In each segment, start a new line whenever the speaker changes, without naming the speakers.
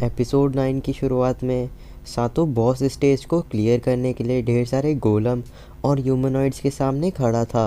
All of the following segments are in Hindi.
एपिसोड 9 की शुरुआत में सातो बॉस स्टेज को क्लियर करने के लिए ढेर सारे गोलम और ह्यूमनॉइड्स के सामने खड़ा था।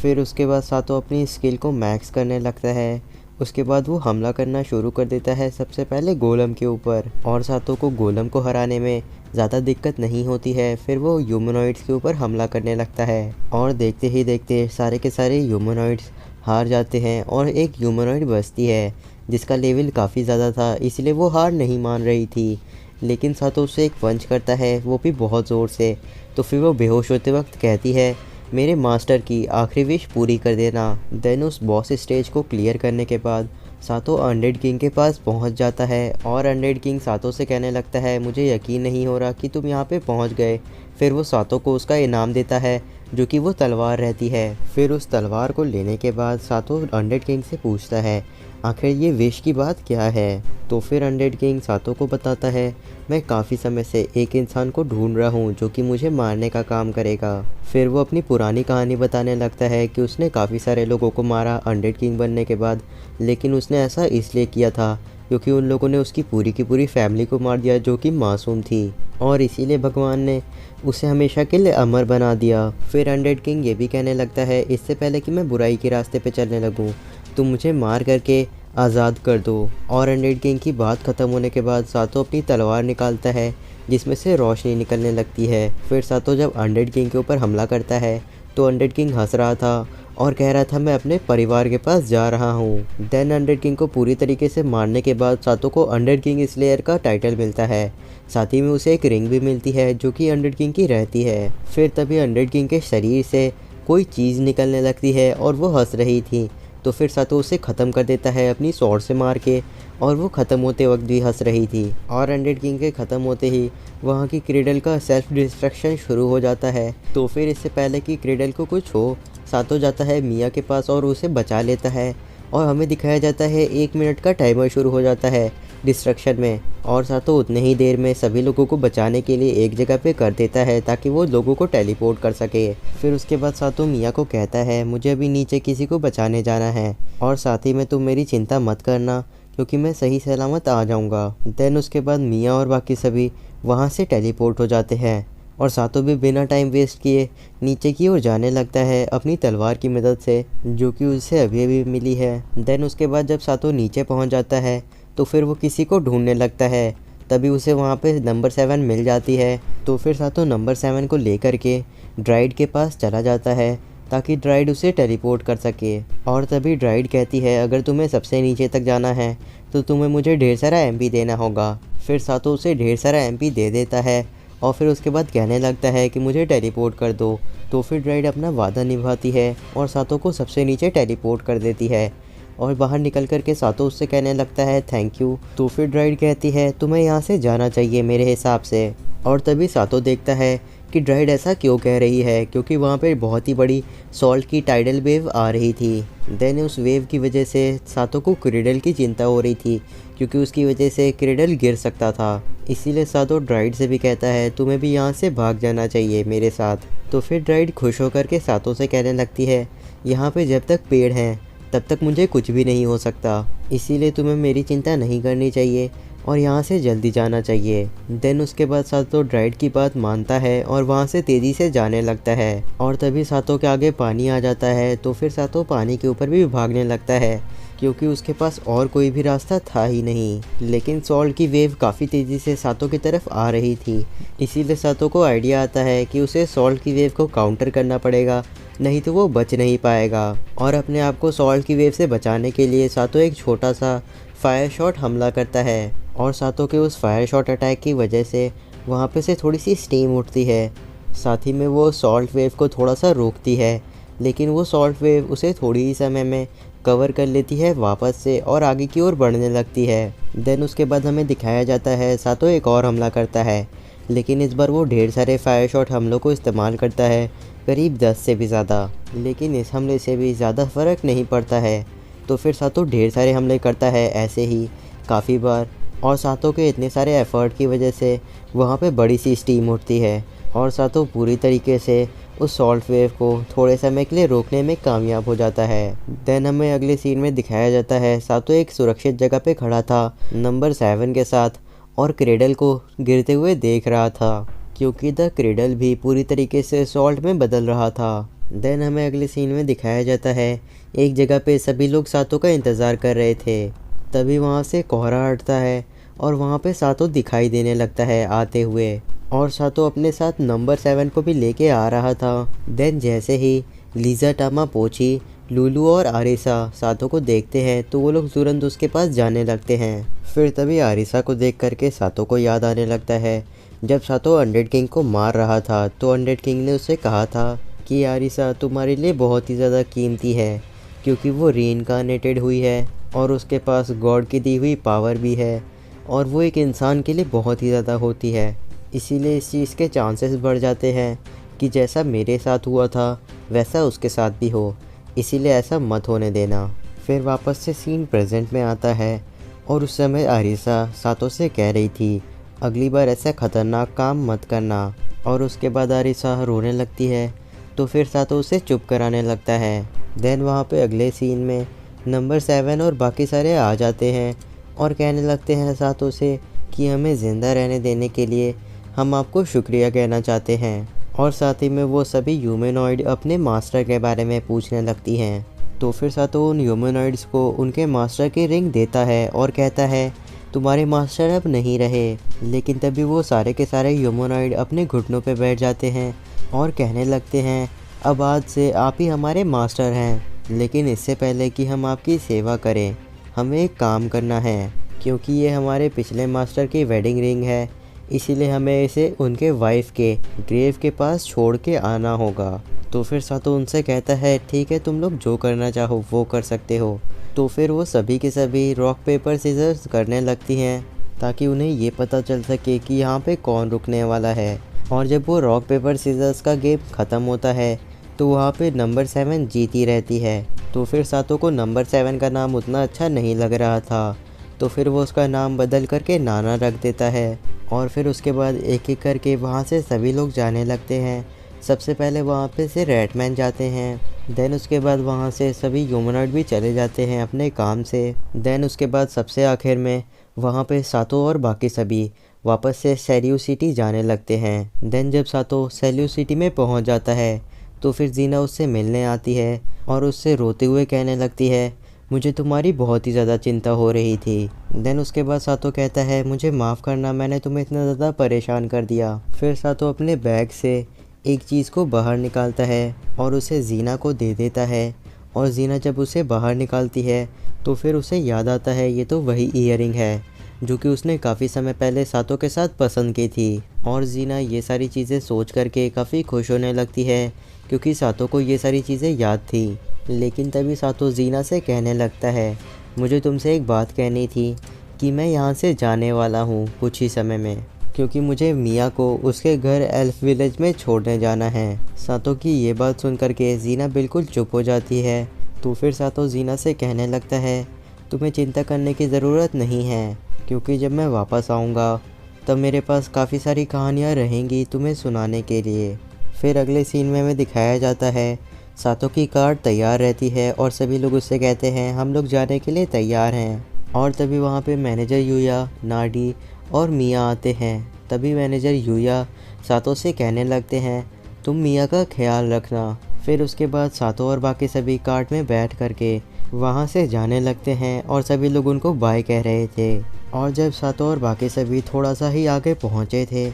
फिर उसके बाद सातो अपनी स्किल को मैक्स करने लगता है। उसके बाद वो हमला करना शुरू कर देता है सबसे पहले गोलम के ऊपर, और सातो को गोलम को हराने में ज़्यादा दिक्कत नहीं होती है। फिर वो ह्यूमनॉइड्स के ऊपर हमला करने लगता है और देखते ही देखते सारे के सारे ह्यूमनॉइड्स हार जाते हैं और एक ह्यूमनॉइड बचती है जिसका लेवल काफ़ी ज़्यादा था, इसलिए वो हार नहीं मान रही थी। लेकिन सातो उससे एक पंच करता है, वो भी बहुत ज़ोर से। तो फिर वो बेहोश होते वक्त कहती है, मेरे मास्टर की आखिरी विश पूरी कर देना। देन उस बॉस स्टेज को क्लियर करने के बाद सातो अनडेड किंग के पास पहुंच जाता है और अनडेड किंग सातो से कहने लगता है, मुझे यकीन नहीं हो रहा कि तुम यहाँ पे पहुंच गए। फिर वो सातो को उसका इनाम देता है जो कि वो तलवार रहती है। फिर उस तलवार को लेने के बाद सातो अनडेड किंग से पूछता है, आखिर ये विश की बात क्या है। तो फिर अनडेड किंग सातो को बताता है, मैं काफ़ी समय से एक इंसान को ढूंढ रहा हूँ जो कि मुझे मारने का काम करेगा। फिर वो अपनी पुरानी कहानी बताने लगता है कि उसने काफ़ी सारे लोगों को मारा अनडेड किंग बनने के बाद, लेकिन उसने ऐसा इसलिए किया था क्योंकि उन लोगों ने उसकी पूरी की पूरी फैमिली को मार दिया जो कि मासूम थी, और इसीलिए भगवान ने उसे हमेशा के लिए अमर बना दिया। फिर अनडेड किंग ये भी कहने लगता है, इससे पहले कि मैं बुराई के रास्ते पे चलने लगूं, तुम मुझे मार करके आज़ाद कर दो। और अनडेड किंग की बात ख़त्म होने के बाद सातो अपनी तलवार निकालता है जिसमें से रोशनी निकलने लगती है। फिर सातो जब अनडेड किंग के ऊपर हमला करता है तो अनडेड किंग हंस रहा था और कह रहा था, मैं अपने परिवार के पास जा रहा हूँ। देन अनडेड किंग को पूरी तरीके से मारने के बाद सातो को अनडेड किंग स्लेयर का टाइटल मिलता है। साथ ही में उसे एक रिंग भी मिलती है जो कि अनडेड किंग की रहती है। फिर तभी अनडेड किंग के शरीर से कोई चीज़ निकलने लगती है और वो हंस रही थी। तो फिर सातो उसे ख़त्म कर देता है अपनी स्वॉर्ड से मार के, और वो ख़त्म होते वक्त भी हंस रही थी। और अनडेड किंग के ख़त्म होते ही वहाँ की क्रेडल का सेल्फ डिस्ट्रक्शन शुरू हो जाता है। तो फिर इससे पहले कि क्रेडल को कुछ हो, सातो जाता है मिया के पास और उसे बचा लेता है, और हमें दिखाया जाता है 1 मिनट का टाइमर शुरू हो जाता है डिस्ट्रक्शन में, और सातो उतने ही देर में सभी लोगों को बचाने के लिए एक जगह पे कर देता है ताकि वो लोगों को टेलीपोर्ट कर सके। फिर उसके बाद सातो मिया को कहता है, मुझे अभी नीचे किसी को बचाने जाना है, और साथ ही में तुम मेरी चिंता मत करना क्योंकि मैं सही सलामत आ जाऊंगा। देन उसके बाद मिया और बाकी सभी वहाँ से टेलीपोर्ट हो जाते हैं, और सातो भी बिना टाइम वेस्ट किए नीचे की ओर जाने लगता है अपनी तलवार की मदद से जो कि उसे अभी अभी मिली है। देन उसके बाद जब सातो नीचे पहुंच जाता है तो फिर वो किसी को ढूंढने लगता है, तभी उसे वहाँ पे नंबर 7 मिल जाती है। तो फिर सातो नंबर 7 को लेकर के ड्राइड के पास चला जाता है ताकि ड्राइड उसे टेलीपोर्ट कर सके। और तभी ड्राइड कहती है, अगर तुम्हें सबसे नीचे तक जाना है तो तुम्हें मुझे ढेर सारा एमपी देना होगा। फिर सातो उसे ढेर सारा एमपी दे देता है और फिर उसके बाद कहने लगता है कि मुझे टेलीपोर्ट कर दो। तो फिर ड्राइड अपना वादा निभाती है और सातो को सबसे नीचे टेलीपोर्ट कर देती है, और बाहर निकल कर के सातो उससे कहने लगता है थैंक यू। तो फिर ड्राइड कहती है, तुम्हें यहाँ से जाना चाहिए मेरे हिसाब से। और तभी सातो देखता है कि ड्राइड ऐसा क्यों कह रही है, क्योंकि वहाँ पे बहुत ही बड़ी सॉल्ट की टाइडल वेव आ रही थी। देन उस वेव की वजह से सातो को क्रेडल की चिंता हो रही थी क्योंकि उसकी वजह से क्रेडल गिर सकता था। इसीलिए सातो ड्राइड से भी कहता है, तुम्हें भी यहाँ से भाग जाना चाहिए मेरे साथ। तो फिर ड्राइड खुश होकर के सातो से कहने लगती है, यहाँ पे जब तक पेड़ हैं तब तक मुझे कुछ भी नहीं हो सकता, इसीलिए तुम्हें मेरी चिंता नहीं करनी चाहिए और यहाँ से जल्दी जाना चाहिए। देन उसके बाद सातो ड्राइड की बात मानता है और वहाँ से तेज़ी से जाने लगता है, और तभी सातो के आगे पानी आ जाता है। तो फिर सातो पानी के ऊपर भी भागने लगता है क्योंकि उसके पास और कोई भी रास्ता था ही नहीं। लेकिन सॉल्ट की वेव काफ़ी तेज़ी से सातो की तरफ आ रही थी, इसीलिए सातो को आइडिया आता है कि उसे सॉल्ट की वेव को काउंटर करना पड़ेगा, नहीं तो वो बच नहीं पाएगा। और अपने आप को सॉल्ट की वेव से बचाने के लिए सातो एक छोटा सा फायर शॉट हमला करता है, और सातो के उस फायर शॉट अटैक की वजह से वहाँ पे से थोड़ी सी स्टीम उठती है। साथ ही में वो सॉल्ट वेव को थोड़ा सा रोकती है, लेकिन वो सॉल्ट वेव उसे थोड़ी ही समय में कवर कर लेती है वापस से और आगे की ओर बढ़ने लगती है। देन उसके बाद हमें दिखाया जाता है सातो एक और हमला करता है, लेकिन इस बार वो ढेर सारे फायर शॉट हमलों को इस्तेमाल करता है, करीब 10 से भी ज़्यादा। लेकिन इस हमले से भी ज़्यादा फ़र्क नहीं पड़ता है। तो फिर सातो ढेर सारे हमले करता है ऐसे ही काफ़ी बार, और सातो के इतने सारे एफ़र्ट की वजह से वहाँ पे बड़ी सी स्टीम उठती है, और सातो पूरी तरीके से उस सॉल्ट वेव को थोड़े समय के लिए रोकने में कामयाब हो जाता है। देन हमें अगले सीन में दिखाया जाता है सातो एक सुरक्षित जगह पे खड़ा था नंबर 7 के साथ, और क्रेडल को गिरते हुए देख रहा था, क्योंकि द क्रेडल भी पूरी तरीके से सॉल्ट में बदल रहा था। देन हमें अगले सीन में दिखाया जाता है, एक जगह पे सभी लोग सातों का इंतज़ार कर रहे थे। तभी वहाँ से कोहरा हटता है और वहाँ पे सातों दिखाई देने लगता है आते हुए, और सातों अपने साथ नंबर 7 को भी लेके आ रहा था। देन जैसे ही लीज़ा, टामा, पोची, लूलू और आरिसा सातों को देखते हैं तो वो लोग तुरंत उसके पास जाने लगते हैं। फिर तभी आरिसा को देख करके सातों को याद आने लगता है, जब सातों अनडेड किंग को मार रहा था तो अनडेड किंग ने उससे कहा था कि आरिसा तुम्हारे लिए बहुत ही ज़्यादा कीमती है, क्योंकि वो रीइंकार्नेटेड हुई है और उसके पास गॉड की दी हुई पावर भी है, और वो एक इंसान के लिए बहुत ही ज़्यादा होती है। इसीलिए इस चीज़ के चांसेस बढ़ जाते हैं कि जैसा मेरे साथ हुआ था वैसा उसके साथ भी हो, इसीलिए ऐसा मत होने देना। फिर वापस से सीन प्रेजेंट में आता है और उस समय आरिसा सातों से कह रही थी अगली बार ऐसा ख़तरनाक काम मत करना, और उसके बाद आरिसा रोने लगती है तो फिर सातों उसे चुप कराने लगता है। देन वहाँ पे अगले सीन में नंबर 7 और बाकी सारे आ जाते हैं और कहने लगते हैं सातों से कि हमें ज़िंदा रहने देने के लिए हम आपको शुक्रिया कहना चाहते हैं, और साथ ही में वो सभी ह्यूमनॉइड अपने मास्टर के बारे में पूछने लगती हैं। तो फिर सातों उन ह्यूमनॉइड्स को उनके मास्टर की रिंग देता है और कहता है तुम्हारे मास्टर अब नहीं रहे। लेकिन तभी वो सारे के सारे ह्यूमनॉइड अपने घुटनों पे बैठ जाते हैं और कहने लगते हैं अब आज से आप ही हमारे मास्टर हैं, लेकिन इससे पहले कि हम आपकी सेवा करें हमें एक काम करना है, क्योंकि ये हमारे पिछले मास्टर की वेडिंग रिंग है, इसीलिए हमें इसे उनके वाइफ के ग्रेव के पास छोड़ के आना होगा। तो फिर सातों उनसे कहता है ठीक है, तुम लोग जो करना चाहो वो कर सकते हो। तो फिर वो सभी के सभी रॉक पेपर सीजर्स करने लगती हैं ताकि उन्हें ये पता चल सके कि यहाँ पे कौन रुकने वाला है। और जब वो रॉक पेपर सीजर्स का गेम ख़त्म होता है तो वहाँ पे नंबर 7 जीती रहती है। तो फिर सातों को नंबर 7 का नाम उतना अच्छा नहीं लग रहा था, तो फिर वो उसका नाम बदल करके नाना रख देता है। और फिर उसके बाद एक एक करके वहाँ से सभी लोग जाने लगते हैं। सबसे पहले वहाँ पे से रैटमैन जाते हैं, देन उसके बाद वहाँ से सभी ह्यूमनॉइड भी चले जाते हैं अपने काम से। देन उसके बाद सबसे आखिर में वहाँ पे सातों और बाकी सभी वापस से सेल्यू सिटी जाने लगते हैं। देन जब सातों सेल्यू सिटी में पहुँच जाता है तो फिर जीना उससे मिलने आती है और उससे रोते हुए कहने लगती है मुझे तुम्हारी बहुत ही ज़्यादा चिंता हो रही थी। देन उसके बाद सातों कहता है मुझे माफ़ करना, मैंने तुम्हें इतना ज़्यादा परेशान कर दिया। फिर सातों अपने बैग से एक चीज़ को बाहर निकालता है और उसे जीना को दे देता है, और जीना जब उसे बाहर निकालती है तो फिर उसे याद आता है ये तो वही ईयरिंग है जो कि उसने काफ़ी समय पहले सातों के साथ पसंद की थी। और जीना ये सारी चीज़ें सोच करके काफ़ी खुश होने लगती है क्योंकि सातों को ये सारी चीज़ें याद थी। लेकिन तभी सातों जीना से कहने लगता है मुझे तुमसे एक बात कहनी थी कि मैं यहाँ से जाने वाला हूँ कुछ ही समय में, क्योंकि मुझे मिया को उसके घर एल्फ विलेज में छोड़ने जाना है। सातों की ये बात सुन करके जीना बिल्कुल चुप हो जाती है। तो फिर सातों जीना से कहने लगता है तुम्हें चिंता करने की ज़रूरत नहीं है, क्योंकि जब मैं वापस आऊँगा तब मेरे पास काफ़ी सारी कहानियाँ रहेंगी तुम्हें सुनाने के लिए। फिर अगले सीन में हमें दिखाया जाता है सातों की कार तैयार रहती है और सभी लोग उससे कहते हैं हम लोग जाने के लिए तैयार हैं। और तभी वहाँ पे मैनेजर यूया, नाडी और मिया आते हैं। तभी मैनेजर यूया सातों से कहने लगते हैं तुम मिया का ख्याल रखना। फिर उसके बाद सातों और बाकी सभी कार्ट में बैठ करके वहाँ से जाने लगते हैं और सभी लोग उनको बाय कह रहे थे। और जब सातों और बाकी सभी थोड़ा सा ही आगे पहुँचे थे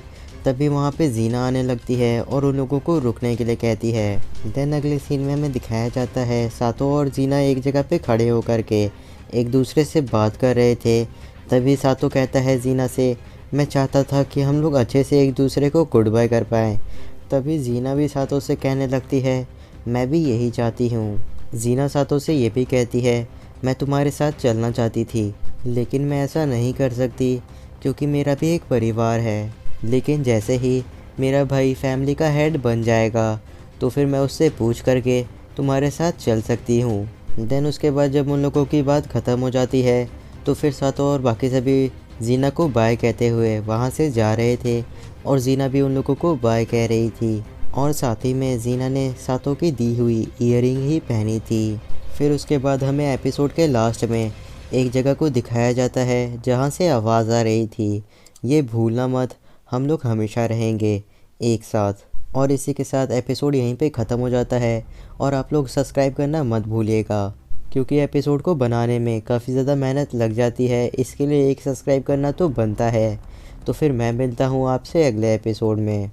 तभी वहाँ पे जीना आने लगती है और उन लोगों को रुकने के लिए कहती है। देन अगले सीन में हमें दिखाया जाता है सातों और जीना एक जगह पे खड़े होकर के एक दूसरे से बात कर रहे थे। तभी सातों कहता है जीना से मैं चाहता था कि हम लोग अच्छे से एक दूसरे को गुड बाय कर पाएँ। तभी जीना भी सातों से कहने लगती है मैं भी यही चाहती हूँ। जीना सातों से ये भी कहती है मैं तुम्हारे साथ चलना चाहती थी, लेकिन मैं ऐसा नहीं कर सकती क्योंकि मेरा भी एक परिवार है। लेकिन जैसे ही मेरा भाई फैमिली का हेड बन जाएगा तो फिर मैं उससे पूछ करके तुम्हारे साथ चल सकती हूँ। देन उसके बाद जब उन लोगों की बात ख़त्म हो जाती है तो फिर सातों और बाकी सभी जीना को बाय कहते हुए वहाँ से जा रहे थे और जीना भी उन लोगों को बाय कह रही थी। और साथ ही में जीना ने सातों की दी हुई ईयरिंग ही पहनी थी। फिर उसके बाद हमें एपिसोड के लास्ट में एक जगह को दिखाया जाता है जहाँ से आवाज़ आ रही थी ये भूलना मत, हम लोग हमेशा रहेंगे एक साथ। और इसी के साथ एपिसोड यहीं पे ख़त्म हो जाता है। और आप लोग सब्सक्राइब करना मत भूलिएगा, क्योंकि एपिसोड को बनाने में काफ़ी ज़्यादा मेहनत लग जाती है, इसके लिए एक सब्सक्राइब करना तो बनता है। तो फिर मैं मिलता हूँ आपसे अगले एपिसोड में।